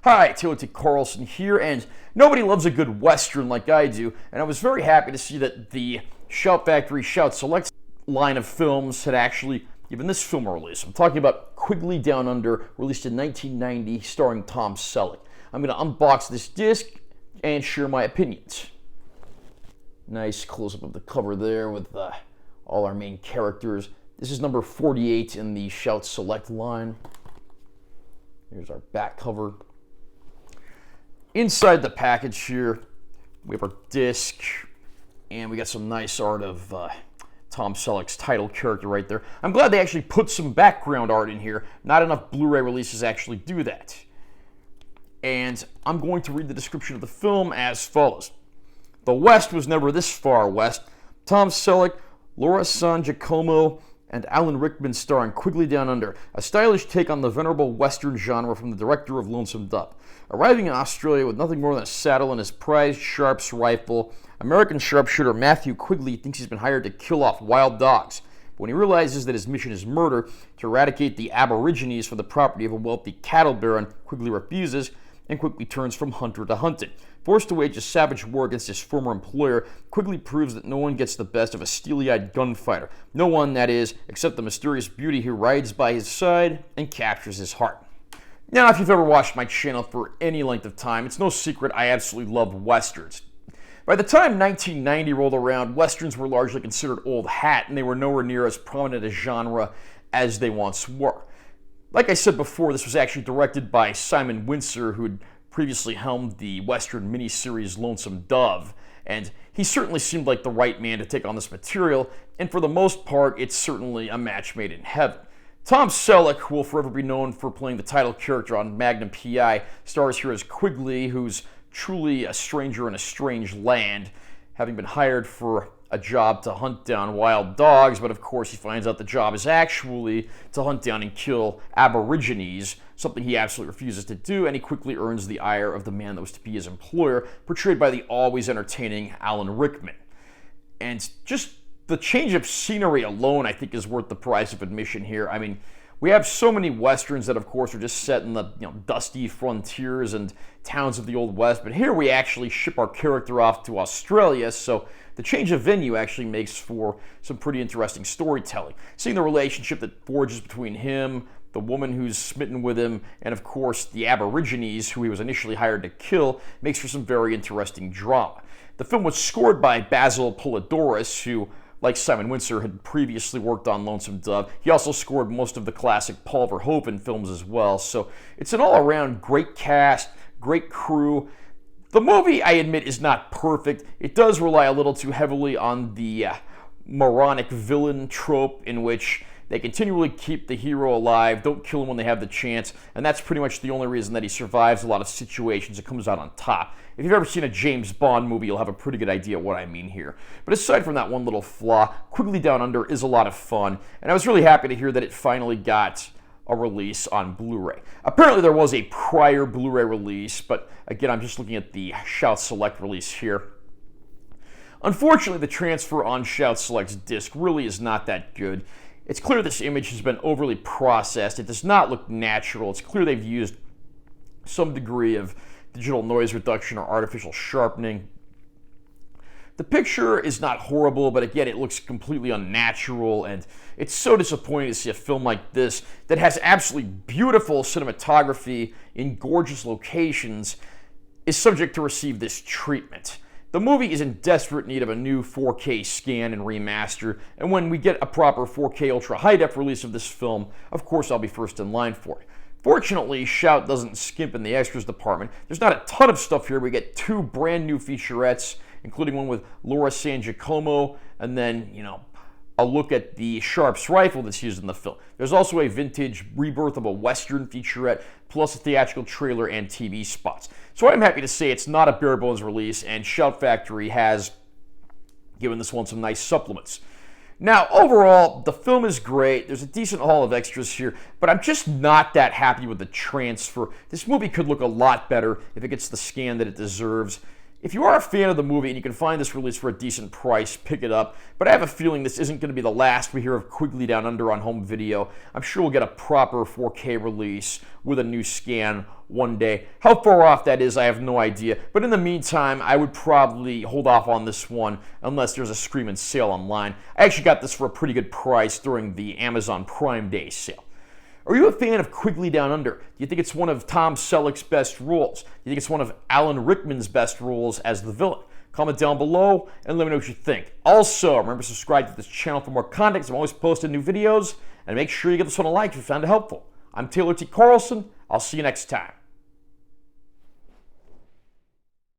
Hi, Timothy Carlson here, and nobody loves a good Western like I do, and I was very happy to see that the Shout Factory Shout Select line of films had actually given this film a release. I'm talking about Quigley Down Under, released in 1990, starring Tom Selleck. I'm going to unbox this disc and share my opinions. Nice close-up of the cover there with all our main characters. This is number 48 in the Shout Select line. Here's our back cover. Inside the package here, we have our disc, and we got some nice art of Tom Selleck's title character right there. I'm glad they actually put some background art in here. Not enough Blu-ray releases actually do that. And I'm going to read the description of the film as follows. The West was never this far west. Tom Selleck, Laura San Giacomo, and Alan Rickman star in Quigley Down Under, a stylish take on the venerable Western genre from the director of Lonesome Dove. Arriving in Australia with nothing more than a saddle and his prized Sharps rifle, American sharpshooter Matthew Quigley thinks he's been hired to kill off wild dogs. But when he realizes that his mission is murder, to eradicate the Aborigines from the property of a wealthy cattle baron, Quigley refuses and quickly turns from hunter to hunted. Forced to wage a savage war against his former employer, Quigley proves that no one gets the best of a steely-eyed gunfighter. No one, that is, except the mysterious beauty who rides by his side and captures his heart. Now, if you've ever watched my channel for any length of time, it's no secret I absolutely love Westerns. By the time 1990 rolled around, Westerns were largely considered old hat, and they were nowhere near as prominent a genre as they once were. Like I said before, this was actually directed by Simon Wincer, who'd previously helmed the Western miniseries Lonesome Dove, and he certainly seemed like the right man to take on this material, and for the most part, it's certainly a match made in heaven. Tom Selleck, who will forever be known for playing the title character on Magnum P.I., stars here as Quigley, who's truly a stranger in a strange land, having been hired for a job to hunt down wild dogs, but of course he finds out the job is actually to hunt down and kill Aborigines, something he absolutely refuses to do, and he quickly earns the ire of the man that was to be his employer, portrayed by the always entertaining Alan Rickman. And just the change of scenery alone, I think, is worth the price of admission here. I mean, we have so many Westerns that, of course, are just set in the dusty frontiers and towns of the Old West, but here we actually ship our character off to Australia, so the change of venue actually makes for some pretty interesting storytelling. Seeing the relationship that forges between him, the woman who's smitten with him, and of course the Aborigines, who he was initially hired to kill, makes for some very interesting drama. The film was scored by Basil Polidoris, who, like Simon Wincer, had previously worked on Lonesome Dove. He also scored most of the classic Paul Verhoeven films as well, so it's an all-around great cast, great crew. The movie, I admit, is not perfect. It does rely a little too heavily on the moronic villain trope in which they continually keep the hero alive, don't kill him when they have the chance, and that's pretty much the only reason that he survives a lot of situations and comes out on top. If you've ever seen a James Bond movie, you'll have a pretty good idea what I mean here. But aside from that one little flaw, Quigley Down Under is a lot of fun, and I was really happy to hear that it finally got a release on Blu-ray. Apparently there was a prior Blu-ray release, but again, I'm just looking at the Shout Select release here. Unfortunately, the transfer on Shout Select's disc really is not that good. It's clear this image has been overly processed. It does not look natural. It's clear they've used some degree of digital noise reduction or artificial sharpening. The picture is not horrible, but again, it looks completely unnatural, and it's so disappointing to see a film like this that has absolutely beautiful cinematography in gorgeous locations is subject to receive this treatment. The movie is in desperate need of a new 4K scan and remaster, and when we get a proper 4K Ultra High-Def release of this film, of course I'll be first in line for it. Fortunately, Shout doesn't skimp in the extras department. There's not a ton of stuff here. We get two brand new featurettes, including one with Laura San Giacomo, and then, a look at the Sharps rifle that's used in the film. There's also a vintage rebirth of a Western featurette, plus a theatrical trailer and TV spots. So I'm happy to say it's not a bare bones release, and Shout Factory has given this one some nice supplements. Now, overall, the film is great. There's a decent haul of extras here, but I'm just not that happy with the transfer. This movie could look a lot better if it gets the scan that it deserves. If you are a fan of the movie and you can find this release for a decent price, pick it up. But I have a feeling this isn't going to be the last we hear of Quigley Down Under on home video. I'm sure we'll get a proper 4K release with a new scan one day. How far off that is, I have no idea. But in the meantime, I would probably hold off on this one unless there's a screaming sale online. I actually got this for a pretty good price during the Amazon Prime Day sale. Are you a fan of Quigley Down Under? Do you think it's one of Tom Selleck's best roles? Do you think it's one of Alan Rickman's best roles as the villain? Comment down below and let me know what you think. Also, remember to subscribe to this channel for more content. I'm always posting new videos. And make sure you give this one a like if you found it helpful. I'm Taylor T. Carlson. I'll see you next time.